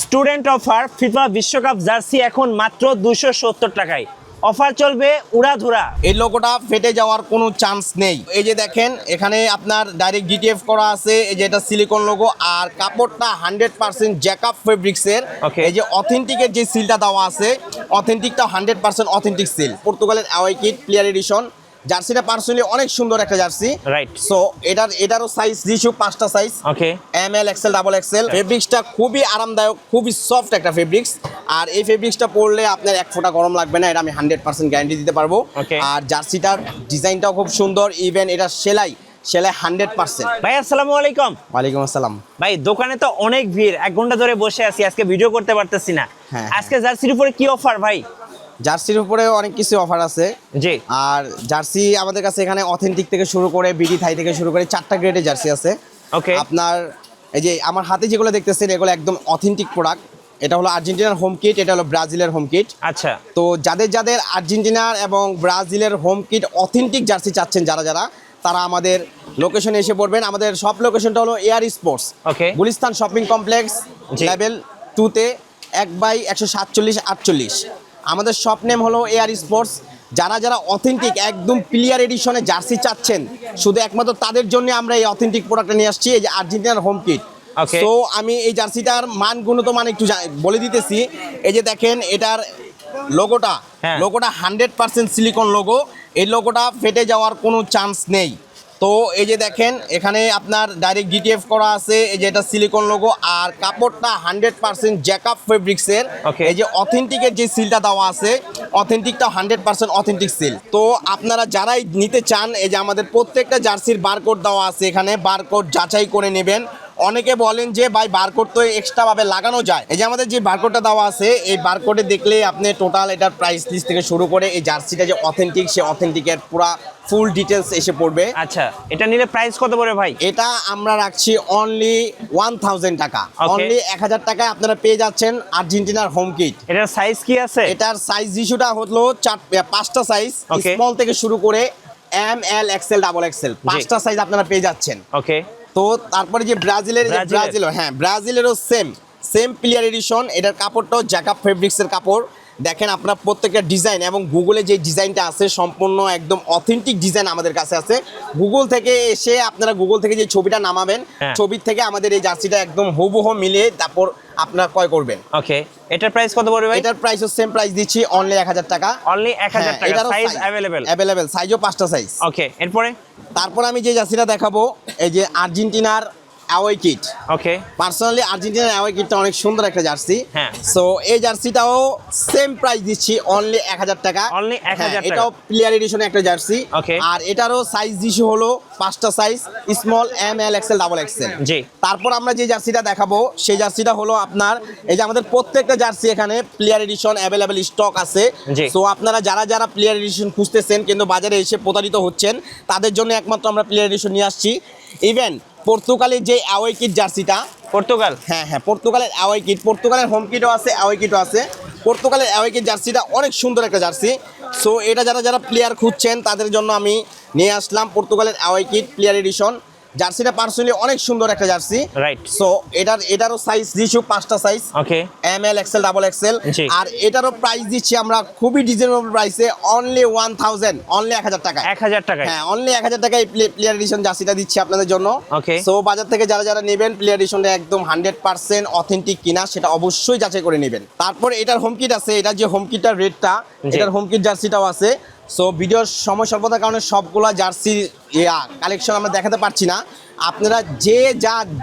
Student offer FIFA বিশ্বকাপ jersey এখন মাত্র 270 টাকায় অফার চলবে উড়াধুরা। এই লোগোটা ফেটে যাওয়ার কোনো চান্স নেই। এই যে দেখেন এখানে আপনার ডাইরেক্ট ডিটিএফ করা আছে, এই যে এটা সিলিকন লোগো, আর কাপড়টা 100% জ্যাকআপ ফেব্রিক্সের। এই যে অথেন্টিকের যে সিলটা দেওয়া আছে, অথেন্টিকটা 100% অথেন্টিক সিল। পর্তুগালের অ্যাওয়ে কিট প্লেয়ার এডিশন জার্সিটা পার্সোনালি অনেক সুন্দর একটা জার্সি, রাইট। সো এটারও সাইজ দিয়েছি 5টা size, okay, M L XL double XL. ফেব্রিক্সটা খুবই আরামদায়ক, খুবই সফট একটা ফেব্রিক্স, আর এই ফেব্রিক্সটা পরলে আপনার এক ফোঁটা গরম লাগবে না, এটা আমি 100% গ্যারান্টি দিতে পারবো। আর জার্সিটার ডিজাইনটাও খুব সুন্দর, ইভেন এটা সেলাই 100%। ভাই আসসালামু আলাইকুম। ওয়ালাইকুম আসসালাম। ভাই দোকানে তো অনেক ভিড়, 1 ঘন্টা ধরে বসে আছি, আজকে ভিডিও করতে পারতেছি না। হ্যাঁ, আজকে জার্সির উপরে কি অফার ভাই? জার্সির উপরে অনেক কিছু অফার আছে জি। আর জার্সি আমাদের কাছে এখানে অথেন্টিক থেকে শুরু করে বিডি থাই থেকে শুরু করে 4টা গ্রেডের জার্সি আছে। ওকে, আপনার এই যে আমার হাতে যেগুলো দেখতেছেন এগুলো একদম অথেন্টিক প্রোডাক্ট। এটা হলো আর্জেন্টিনার হোম কিট, এটা হলো ব্রাজিলের হোম কিট। আচ্ছা, তো যাদের আর্জেন্টিনার এবং ব্রাজিলের হোম কিট অথেন্টিক জার্সি চাচ্ছেন যারা তারা আমাদের লোকেশনে এসে পড়বেন। আমাদের সব লোকেশনটা হলো এয়ার স্পোর্টস, ওকে, গুলিস্তান শপিং কমপ্লেক্স লেভেল 2-তে 1/147-48। আমাদের শপ নেম হলো এয়ার স্পোর্টস। যারা অথেন্টিক একদম ক্লিয়ার এডিশনে জার্সি চাচ্ছেন, শুধু একমাত্র তাদের জন্য আমরা এই অথেন্টিক প্রোডাক্টটা নিয়ে আসছি, এই যে আর্জেন্টিনার হোম কিট। তো আমি এই জার্সিটার গুণগত মান একটু বলে দিতেছি। এই যে দেখেন এটার লোগোটা 100% সিলিকন লোগো। এই লোগোটা ফেটে যাওয়ার কোনো চান্স নেই। তো এই যে দেখেন এখানে আপনার ডাইরেক্ট ডিটিএফ করা আছে, এই যে এটা সিলিকন লোগো, আর কাপড়টা 100% জ্যাকআপ ফেব্রিক্সের। এই যে অথেন্টিকের যে সিলটা দেওয়া আছে, অথেন্টিকটা 100% অথেন্টিক সিল। তো আপনারা যারাই নিতে চান, এই যে আমাদের প্রত্যেকটা জার্সির বারকোড দেওয়া আছে, এখানে বারকোড যাচাই করে নেবেন। অনেকে বলেন যে ভাই বারকোড তো এক্সট্রাভাবে লাগানো যায়, এই যে আমাদের যে বারকোডটা দেওয়া আছে, এই বারকোডে দেখলে আপনি টোটাল এটার প্রাইস লিস্ট থেকে শুরু করে এই জার্সিটা যে অথেন্টিক, সে অথেন্টিকের পুরা ফুল ডিটেলস এসে পড়বে। আচ্ছা, এটা নিলে প্রাইস কত পড়বে ভাই? এটা আমরা রাখছি অনলি 1000 টাকা, অনলি 1000 টাকায় আপনারা পেয়ে যাচ্ছেন আর্জেন্টিনার হোম কিট। এটার সাইজ কি আছে? এটার সাইজ ইস্যুটা হলো 5টা সাইজ, স্মল থেকে শুরু করে M L XL double XL, 5টা সাইজ আপনারা পেয়ে যাচ্ছেন। ওকে। তো তারপরে যে ব্রাজিলেরও সেম প্লেয়ার এডিশন। এটার কাপড়টাও জ্যাকআপ ফেব্রিক্সের কাপড়। দেখেন আপনারা প্রত্যেকটা ডিজাইন এবং গুগলে যে ডিজাইনটা আছে সম্পূর্ণ একদম অথেন্টিক ডিজাইন আমাদের কাছে আছে। গুগল থেকে এসে আপনারা গুগল থেকে যে ছবিটা নামাবেন, ছবির থেকে আমাদের এই জার্সিটা একদম হুবহু মিলিয়ে তারপর আপনারা ক্রয় করবেন। ওকে, এটার প্রাইস কত পড়বে ভাই? এটার প্রাইসও সেম প্রাইস দিচ্ছি, অনলি 1000 টাকা। অনলি 1000 টাকা। সাইজ अवेलेबल, সাইজও 5টা সাইজ। ওকে, এরপরে তারপর আমি যে জার্সিটা দেখাবো, এই যে আর্জেন্টিনার অ্যাওয়ে কিট। ওকে, পার্সোনালি আর্জেন্টিনার অ্যাওয়ে কিটটা অনেক সুন্দর একটা জার্সি। হ্যাঁ, সো এই জার্সিটাও সেম প্রাইস দিচ্ছি, অনলি 1000 টাকা। অনলি 1000 টাকা। এটাও প্লেয়ার এডিশনে একটা জার্সি। ওকে, আর এটারও সাইজ দিছি হলো 5টা size, small, M L XL double XL. জি। তারপর আমরা যে জার্সিটা দেখাবো, সেই জার্সিটা হলো আপনার, এই যে আমাদের প্রত্যেকটা জার্সি এখানে প্লেয়ার এডিশন অ্যাভেলেবেল স্টক আছে। সো আপনারা যারা প্লেয়ার এডিশন খুঁজতেছেন কিন্তু বাজারে এসে প্রতারিত হচ্ছেন, তাদের জন্য একমাত্র আমরা প্লেয়ার এডিশন নিয়ে আসছি। ইভেন পর্তুগালের যে অ্যাওয়ে কিট জার্সিটা, পর্তুগাল, হ্যাঁ পর্তুগালের অ্যাওয়ে কিট, পর্তুগালের হোম কিটও আছে, অ্যাওয়ে কিটও আছে। পর্তুগালের অ্যাওয়ে কিট জার্সিটা অনেক সুন্দর একটা জার্সি। সো এটা যারা প্লেয়ার খুঁজছেন তাদের জন্য আমি নিয়ে আসলাম পর্তুগালের অ্যাওয়ে কিট প্লেয়ার এডিশন। জার্সিটা পার্সোনালি অনেক সুন্দর একটা জার্সি, রাইট। সো এটারও সাইজ দিচ্ছি 5টা size, okay, M L XL double XL. আর এটারও প্রাইস দিচ্ছি আমরা খুবই রিজনেবল প্রাইসে, অনলি 1000, অনলি 1000 টাকা। 1000 টাকা, হ্যাঁ, অনলি 1000 টাকায় প্লেয়ার এডিশন জার্সিটা দিচ্ছি আপনাদের জন্য। ওকে। সো বাজার থেকে যারা নেবেন প্লেয়ার এডিশনটা একদম 100% অথেন্টিক কিনা, সেটা অবশ্যই যাচাই করে নেবেন। তারপর এটার হোম কিট আছে, এটা যে হোম কিটটার রেটটা, এটার হোম কিট জার্সিটাও আছে। সো ভিডিওর সময় স্বল্পতার কারণে সবগুলা জার্সি কালেকশন আমরা দেখাতে পারছি না। আপনারা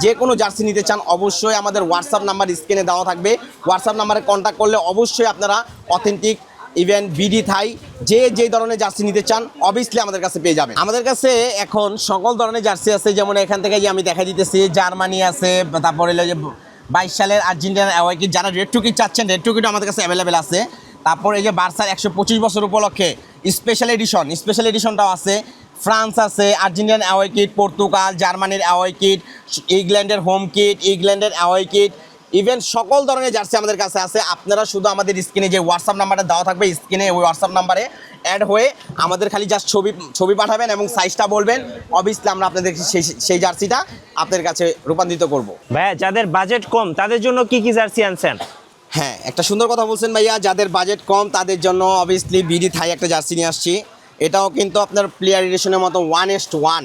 যে কোনো জার্সি নিতে চান অবশ্যই আমাদের হোয়াটসঅ্যাপ নাম্বার স্ক্রিনে দেওয়া থাকবে, হোয়াটসঅ্যাপ নাম্বারে কন্ট্যাক্ট করলে অবশ্যই আপনারা অথেন্টিক ইভেন বিডি থাই যে ধরনের জার্সি নিতে চান অবভিয়াসলি আমাদের কাছে পেয়ে যাবেন। আমাদের কাছে এখন সকল ধরনের জার্সি আছে, যেমন এখান থেকে যে আমি দেখা দিতেছি জার্মানি আছে, তারপরে হলো যে 22 সালের আর্জেন্টিনার অ্যাওয়ে কিট, যারা রেড টু কিট চাচ্ছেন রেড টু কিটও আমাদের কাছে অ্যাভেলেবেল আছে। তারপর এই যে বার্সার 125 বছর উপলক্ষে স্পেশাল এডিশনটাও আছে। ফ্রান্স আছে, আর্জেন্টিনার অ্যাওয়ে কিট, পর্তুগাল, জার্মানির অ্যাওয়ে কিট, ইংল্যান্ডের হোম কিট, ইংল্যান্ডের অ্যাওয়ে কিট, ইভেন সকল ধরনের জার্সি আমাদের কাছে আছে। আপনারা শুধু আমাদের স্ক্রিনে যে হোয়াটসঅ্যাপ নাম্বারটা দেওয়া থাকবে, স্ক্রিনে ওই হোয়াটসঅ্যাপ নাম্বারে অ্যাড হয়ে আমাদের খালি জাস্ট ছবি পাঠাবেন এবং সাইজটা বলবেন। অবভিয়াসলি আমরা আপনাদের সেই জার্সিটা আপনাদের কাছে রূপান্তরিত করব। ভাইয়া যাদের বাজেট কম তাদের জন্য কি কি জার্সি আনছেন? হ্যাঁ, একটা সুন্দর কথা বলছেন ভাইয়া। যাদের বাজেট কম তাদের জন্য অবভিয়াসলি বিডি থাই একটা জার্সি নিয়ে আসছি। এটাও কিন্তু আপনার প্লেয়ার এডিশনের মতো 1:1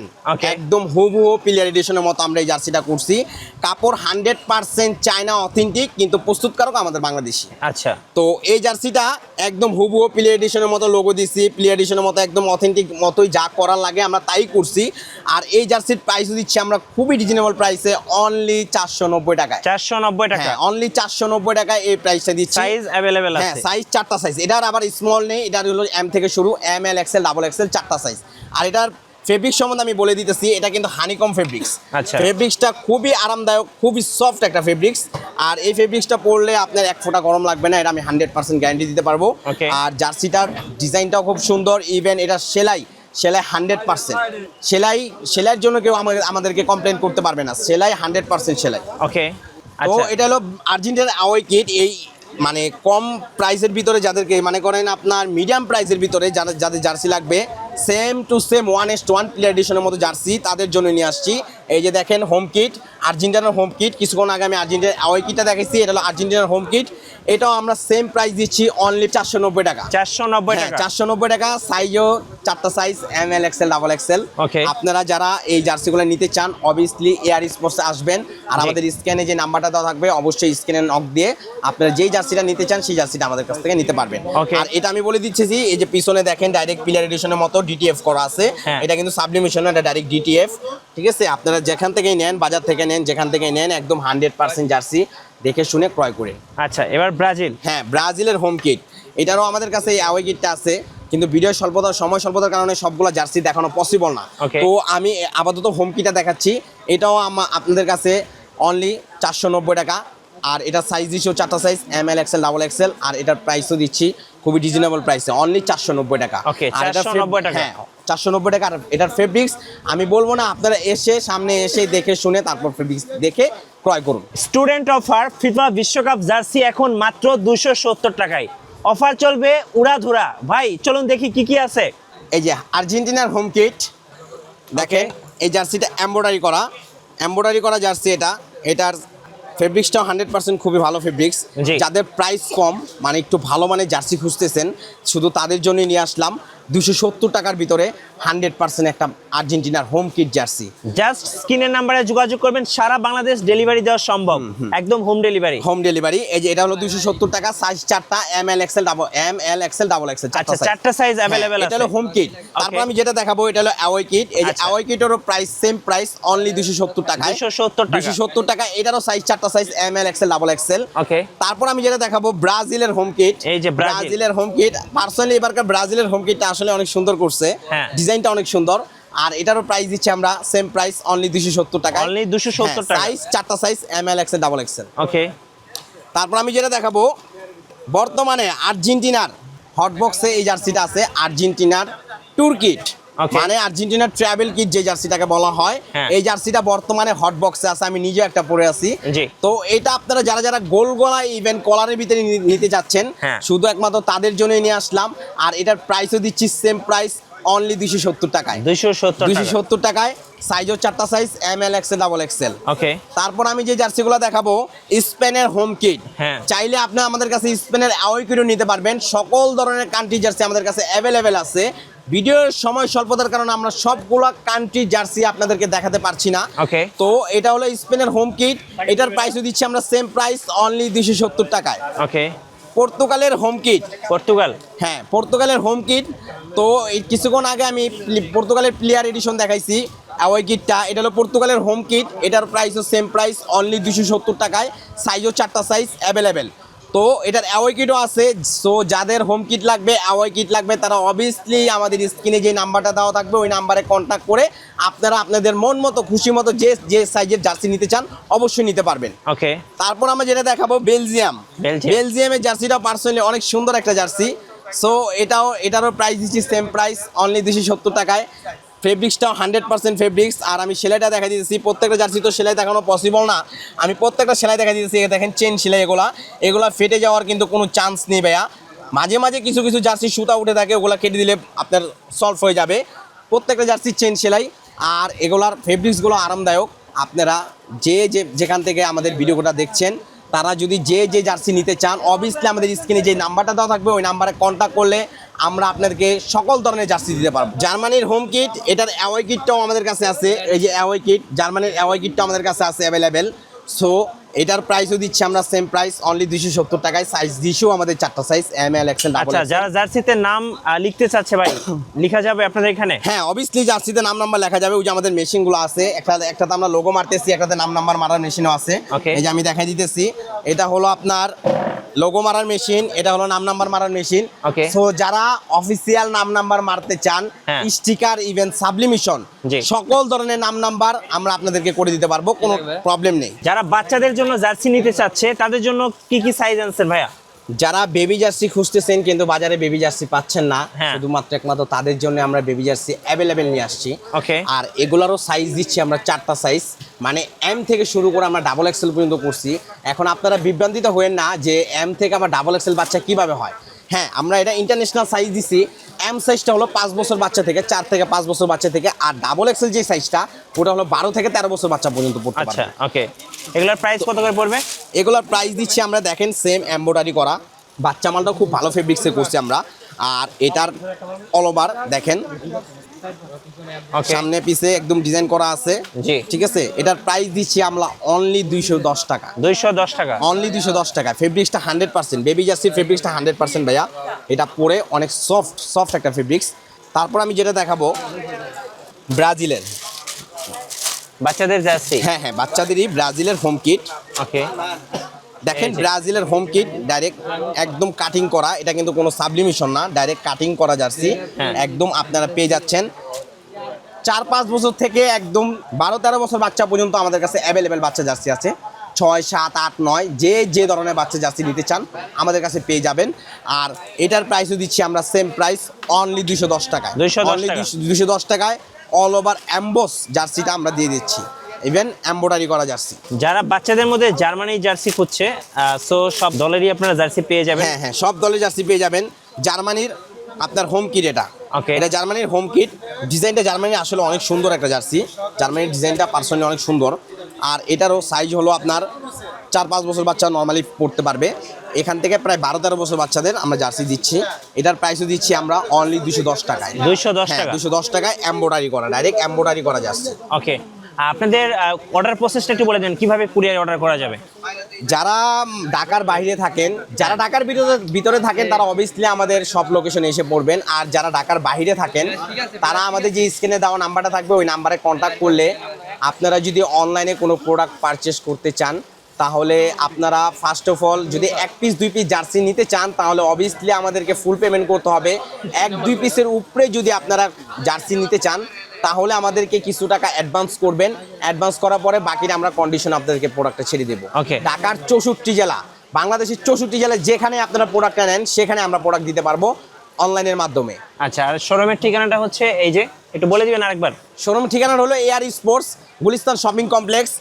একদম হুবহু প্লেয়ার এডিশনের মতো আমরা এই জার্সিটা করছি। কাপড় 100% চায়না অথেন্টিক, কিন্তু প্রস্তুতকারক আমাদের বাংলাদেশি। আচ্ছা, তো এই জার্সিটা একদম হুবহু প্লেয়ার এডিশনের মতো লোগো দিচ্ছি, প্লেয়ার এডিশনের মতো একদম অথেন্টিক মতোই যা করার লাগে আমরা তাই করছি। আর এই জার্সির প্রাইসও দিচ্ছি আমরা খুবই রিজনেবল প্রাইসে, অনলি 490 টাকায়। 490 টাকা? হ্যাঁ, অনলি 490 টাকায় এই প্রাইসটা দিচ্ছি। সাইজ अवेलेबल আছে? হ্যাঁ, সাইজ 4টা সাইজ। এটার আবার স্মল নেই, এটার হলো এম থেকে শুরু, M L XL double XL 4টা সাইজ। আর এটার ফেব্রিক সম্বন্ধে আমি বলে দিতেছি, এটা কিন্তু হানিকম ফেব্রিক্স। আচ্ছা, ফেব্রিক্সটা খুবই আরামদায়ক, খুবই সফট একটা ফেব্রিক্স। আর এই ফেব্রিক্সটা পরলে আপনার এক ফোঁটা গরম লাগবে না, এটা আমি 100% গ্যারান্টি দিতে পারবো। আর জার্সিটার ডিজাইনটাও খুব সুন্দর। ইভেন এটা সেলাই 100%। সেলাইয়ের জন্য কেউ আমাদেরকে কমপ্লেন করতে পারবে না। সেলাই 100% সেলাই। ওকে, তো আচ্ছা। এটা হলো আর্জেন্টিনার আওয়াই কিট। এই মানে কম প্রাইসের ভিতরে যাদেরকে মনে করেন আপনার মিডিয়াম প্রাইসের ভিতরে যাদের জার্সি লাগবে, সেম টু সেম 1:1 প্লেয়ার এডিশনের মতো জার্সি তাদের জন্য নিয়ে আসছি। এই যে দেখেন হোম কিট, আর্জেন্টিনার হোম কিট। কিছুক্ষণ আগে আমি আর্জেন্টিনার আওয়াই কিটটা দেখাইছি, এটা হলো আর্জেন্টিনার হোম কিট। এটাও আমরা সেম প্রাইস দিচ্ছি, অনলি 490 টাকা। 490 টাকা? 490 টাকা। সাইজও 4টা size, M L XL double XL. আপনারা যারা এই জার্সিগুলো নিতে চান অবভিয়াসলি এয়ার স্পোর্টসে আসবেন। আর আমাদের স্ক্যানে যে নাম্বারটা দেওয়া থাকবে অবশ্যই স্ক্যানে নক দিয়ে আপনারা যেই জার্সিটা নিতে চান সেই জার্সিটা আমাদের কাছ থেকে নিতে পারবেন। আর এটা আমি বলে দিচ্ছি, এই যে পিছনে দেখেন ডাইরেক্ট পিলার এডিশনের মতো ডিটিএফ করা আছে। এটা কিন্তু সাবলিমেশন না, এটা ডাইরেক্ট ডিটিএফ। ঠিক আছে, আপনারা যেখান থেকেই নেন, বাজার থেকে নেন, যেখান থেকে নেন, একদম 100% জার্সি দেখে শুনে ক্রয় করে। আচ্ছা, এবার ব্রাজিল। হ্যাঁ, ব্রাজিলের হোম কিট। এটারও আমাদের কাছে এই আওয়াই কিটটা আছে, কিন্তু ভিডিও সময় স্বল্পতার কারণে সবগুলো জার্সি দেখানো পসিবল না। তো আমি আপাতত হোম কিটটা দেখাচ্ছি। এটাও আপনাদের কাছে অনলি 490 টাকা। আর এটা সাইজ দিচ্ছি 4টা size, M L XL double XL. আর এটার প্রাইসও দিচ্ছি খুবই রিজনেবল প্রাইসে, অনলি 490 টাকা। আর এটা 490 টাকা? হ্যাঁ, 490 টাকা। আর এটার ফেব্রিক্স আমি বলবো না, আপনারা সামনে এসে দেখে শুনে তারপর ফেব্রিক্স দেখে ক্রয় করুন। স্টুডেন্ট অফার ফিফা বিশ্বকাপ জার্সি এখন মাত্র 270 টাকায় অফার চলবে উড়াধুরা। ভাই চলুন দেখি কি কি আছে। এই যে আর্জেন্টিনার হোম কিট দেখেন, এই জার্সিটা এমব্রয়ডারি করা জার্সি। এটার ফেব্রিক্সটাও 100% খুবই ভালো ফেব্রিক্স। যাদের প্রাইস কম, মানে একটু ভালো মানে জার্সি খুঁজতেছেন, শুধু তাদের জন্যই নিয়ে আসলাম 270 টাকার ভিতরে 100% একটা আর্জেন্টিনার হোম কিট জার্সি। জাস্ট স্ক্রিনের নাম্বারে যোগাযোগ করবেন, সারা বাংলাদেশ ডেলিভারি দেওয়া সম্ভব, একদম হোম ডেলিভারি। এই যে এটা হলো 270 টাকা, সাইজ 4টা, M L XL double XL. আচ্ছা, 4টা সাইজ अवेलेबल আছে। এটা হলো হোম কিট। তারপর আমি যেটা দেখাবো এটা হলো অ্যাওয়ে কিট। এই যে অ্যাওয়ে কিটেরও প্রাইস সেম প্রাইস, অনলি 270 টাকা। 270 টাকা। এটারও সাইজ 4টা size, M L XL double XL. তারপর আমি যেটা দেখাবো ব্রাজিলের হোম কিট। এই যে ব্রাজিলের হোম কিট, পার্সোনালি এবারকার ব্রাজিলের হোম কিটটা আসলে অনেক সুন্দর করছে, ডিজাইনটা অনেক সুন্দর। আর এটারও প্রাইস দিচ্ছি আমরা সেম প্রাইস, অনলি 270 টাকা। অনলি 270 টাকা। সাইজ 4টা size, M L XL double XL. Okay. তারপর আমি যেটা দেখাবো বর্তমানে আর্জেন্টিনার হটবক্সে এই জার্সিটা আছে, আর্জেন্টিনার ট্যুর কিট, মানে আর্জেন্টিনার ট্রাভেল কিট যে জার্সিটাকে বলা হয়। এই জার্সিটা বর্তমানে হট বক্সে আছে, আমি নিজে একটা পরে আছি। তো এটা আপনারা যারা গোল গলা ইভেন্ট কলারের ভিতরে নিতে যাচ্ছেন, শুধু একমাত্র তাদের জন্যই নিয়ে আসলাম। আর এটার প্রাইসও দিচ্ছি সেম প্রাইস, অনলি 270 টাকায়। 270 টাকায়। সাইজও 4টা size, M L XL double XL. তারপর আমি যে জার্সিগুলো দেখাবো স্পেনের হোম কিট। চাইলে আপনি আমাদের কাছে স্পেনের অ্যাওয়ে কিটও নিতে পারবেন। সকল ধরনের কান্ট্রি জার্সি আমাদের কাছে অ্যাভেলেবেল আছে। ভিডিওর সময় স্বল্পতার কারণে আমরা সবগুলো কান্ট্রি জার্সি আপনাদেরকে দেখাতে পারছি না। তো এটা হলো স্পেনের হোম কিট। এটার প্রাইসও দিচ্ছি আমরা সেম প্রাইস, অনলি 270 টাকায়। পর্তুগালের হোম কিট। হ্যাঁ, পর্তুগালের হোম কিট। তো এই কিছুক্ষণ আগে আমি পর্তুগালের প্লেয়ার এডিশন দেখাইছি অ্যাওয়ে কিটটা। এটা হলো পর্তুগালের হোম কিট। এটার প্রাইসও সেম প্রাইস, অনলি 270 টাকায়। সাইজও 4টা সাইজ অ্যাভেলেবেল। তো এটার অ্যাওয়ে কিটও আছে। সো যাদের হোম কিট লাগবে, অ্যাওয়ে কিট লাগবে, তারা অবভিয়াসলি আমাদের স্ক্রিনে যে নাম্বারটা দেওয়া থাকবে ওই নাম্বারে কন্ট্যাক্ট করে আপনারা আপনাদের মন মতো খুশি মতো যে সাইজের জার্সি নিতে চান অবশ্যই নিতে পারবেন। তারপর আমরা যেটা দেখাবো বেলজিয়ামের জার্সিটা পার্সোনালি অনেক সুন্দর একটা জার্সি। সো এটারও প্রাইস দিচ্ছি সেম প্রাইস, অনলি 270 টাকায়। ফেব্রিক্সটাও 100% ফেব্রিক্স। আর আমি সেলাইটা দেখা দিতেছি, প্রত্যেকটা জার্সি তো সেলাই দেখানো পসিবল না, আমি প্রত্যেকটা সেলাই দেখা দিতেছি। দেখেন চেন সেলাই, এগুলা ফেটে যাওয়ার কিন্তু কোনো চান্স নেই ভাইয়া। মাঝে মাঝে কিছু কিছু জার্সি সুতা উঠে থাকে, ওগুলা কেটে দিলে আপনার সলভ হয়ে যাবে। প্রত্যেকটা জার্সি চেন সেলাই, আর এগুলার ফেব্রিক্সগুলো আরামদায়ক। আপনারা যেখান থেকে আমাদের ভিডিওটা দেখছেন, তারা যদি যে জার্সি নিতে চান, অবভিয়াসলি আমাদের স্ক্রিনে যে নাম্বারটা দেওয়া থাকবে ওই নাম্বারে কন্ট্যাক্ট করলে আমরা আপনাদেরকে সকল ধরনের জার্সি দিতে পারবো। জার্মানির হোম কিট, এটার অ্যাওয়ে কিটটাও আমাদের কাছে আছে। এই যে অ্যাওয়ে কিট, জার্মানির অ্যাওয়ে কিটটাও আমাদের কাছে আছে অ্যাভেলেবেল। সো এটার প্রাইসও দিচ্ছি আমরা সেম প্রাইস, অনলি 270 টাকায়। সাইজ দিয়েও আমাদের 4টা size, M L XL double. আচ্ছা, যারা জার্সিতে নাম লিখতে চাচ্ছে ভাই, লেখা যাবে আপনাদের এখানে? হ্যাঁ, অবভিয়াসলি জার্সিতে নাম নাম্বার লেখা যাবে। ওই যে আমাদের মেশিনগুলো আছে, একটাতে আমরা লোগো মারতেছি, একটাতে নাম নাম্বার মারার মেশিনও আছে। এই যে আমি দেখাই দিতেছি, এটা হলো আপনার লোগো মারার মেশিন, এটা হলো নাম নাম্বার মারার মেশিন। সো যারা অফিসিয়াল নাম নাম্বার মারতে চান, স্টিকার, ইভেন সাবলিমিশন, সকল ধরনের নাম নাম্বার আমরা আপনাদেরকে করে দিতে পারবো, কোনো প্রবলেম নেই। যারা বাচ্চাদের জন্য জার্সি নিতে চাচ্ছে, তাদের জন্য কি কি সাইজ আনছেন ভাইয়া? যারা বেবি জার্সি খুঁজতেছেন কিন্তু বাজারে বেবি জার্সি পাচ্ছেন না, শুধুমাত্র একমাত্র তাদের জন্য আমরা বেবি জার্সি অ্যাভেলেবেল নিয়ে আসছি। আর এগুলারও সাইজ দিচ্ছি আমরা 4টা সাইজ, মানে এম থেকে শুরু করে আমরা ডাবল এক্সেল পর্যন্ত করছি। এখন আপনারা বিভ্রান্তিত হয়েন না যে এম থেকে আবার ডাবল এক্সেল বাচ্চা কিভাবে হয়। হ্যাঁ, আমরা এটা ইন্টারন্যাশনাল সাইজ দিছি। এম সাইজটা হলো 5 বছর বাচ্চা থেকে, 4 থেকে 5 বছর বাচ্চা থেকে। আর ডাবল এক্সেল যে সাইজটা, ওটা হলো 12 থেকে 13 বছর বাচ্চা পর্যন্ত পড়তে পারবে। আচ্ছা, ওকে। এগুলোর প্রাইস কত করে পড়বে? এগুলোর প্রাইস দিচ্ছি আমরা, দেখেন সেম এমব্রয়ডারি করা, বাচ্চা মালটা খুব ভালো ফেব্রিক্সে করছি আমরা। আর এটার অল ওভার দেখেন, সামনে পিছে একদম ডিজাইন করা আছে। ঠিক আছে, এটার প্রাইস দিচ্ছি আমরা অনলি 210 টাকা। 210 টাকা, অনলি 210 টাকা। ফেব্রিক্সটা 100%, বেবি জার্সির ফেব্রিক্সটা 100% ভাইয়া। এটা পরে অনেক সফট একটা ফেব্রিক্স। তারপর আমি যেটা দেখাবো, ব্রাজিলের বাচ্চাদের জার্সি। হ্যাঁ, বাচ্চাদেরই ব্রাজিলের হোম কিট। ওকে, দেখেন ব্রাজিলের হোম কিট, ডাইরেক্ট একদম কাটিং করা, এটা কিন্তু কোনো সাবলিমিশন না, ডাইরেক্ট কাটিং করা জার্সি। একদম আপনারা পেয়ে যাচ্ছেন 4-5 বছর থেকে একদম 12-13 বছর বাচ্চা পর্যন্ত আমাদের কাছে অ্যাভেলেবেল বাচ্চা জার্সি আছে। 6, 7, 8, 9 যে ধরনের বাচ্চা জার্সি নিতে চান আমাদের কাছে পেয়ে যাবেন। আর এটার প্রাইসও দিচ্ছি আমরা সেম প্রাইস, অনলি 210 টাকায়। 210 টাকায় অল ওভার এমবস জার্সিটা আমরা দিয়ে দিচ্ছি, ইভেন এমব্রয়ডারি করা জার্সি। যারা বাচ্চাদের মধ্যে জার্মানি জার্সি খুঁজছে, সো সব দলেরই আপনারা জার্সি পেয়ে যাবেন। হ্যাঁ, সব দলের জার্সি পেয়ে যাবেন। জার্মানির আপনার হোম কিট এটা জার্মানির হোম কিট। ডিজাইনটা জার্মানির আসলে অনেক সুন্দর একটা জার্সি, জার্মানির ডিজাইনটা পার্সোনালি অনেক সুন্দর। আর এটারও সাইজ হলো আপনার 4-5 বছর বাচ্চা নর্মালি পড়তে পারবে। এখান থেকে প্রায় 12-13 বছর বাচ্চাদের আমরা জার্সি দিচ্ছি। এটার প্রাইসও দিচ্ছি আমরা অনলি 210 টাকায়। 210 টাকায় এমব্রয়ডারি করা, ডাইরেক্ট এমব্রয়ডারি করা জার্সি। ওকে, আপনাদের অর্ডার প্রসেসটা একটু বলে দেন, কিভাবে কুরিয়ার অর্ডার করা যাবে? যারা ঢাকার বাইরে থাকেন, যারা ঢাকার ভিতরে থাকেন, তারা অবভিয়াসলি আমাদের সব লোকেশনে এসে পড়বেন। আর যারা ঢাকার বাইরে থাকেন, তারা আমাদের যে স্ক্রিনে দেওয়া নাম্বারটা থাকবে ওই নাম্বারে কন্ট্যাক্ট করলে, আপনারা যদি অনলাইনে কোনো প্রোডাক্ট পারচেস করতে চান, তাহলে আপনারা ফার্স্ট অফ অল যদি 1 পিস 2 পিস জার্সি নিতে চান, তাহলে অবভিয়াসলি আমাদেরকে ফুল পেমেন্ট করতে হবে। 1-2 পিসের উপরে যদি আপনারা জার্সি নিতে চান, তাহলে আমাদেরকে কিছু টাকা অ্যাডভান্স করবেন। অ্যাডভান্স করার পরে বাকিটা আমরা কন্ডিশন আপনাদেরকে প্রোডাক্টটা ছেড়ে দেবো। ঢাকার 64 জেলা, বাংলাদেশের 64 জেলায় যেখানে আপনারা প্রোডাক্টটা নেন, সেখানে আমরা প্রোডাক্ট দিতে পারবো অনলাইনের মাধ্যমে। আচ্ছা, আর শোরুমের ঠিকানাটা হচ্ছে, এই যে একটু বলে দিবেন আরেকবার। শোরুম ঠিকানা হলো AR sports, Gulistan shopping complex,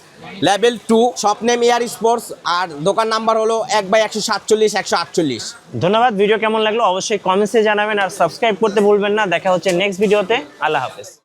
level 2, shop name AR sports. আর দোকান নাম্বার হলো 1/147-148। ধন্যবাদ। ভিডিও কেমন লাগলো অবশ্যই কমেন্টসে জানাবেন, আর সাবস্ক্রাইব করতে ভুলবেন না। দেখা হচ্ছে নেক্সট ভিডিওতে। আল্লাহ হাফেজ।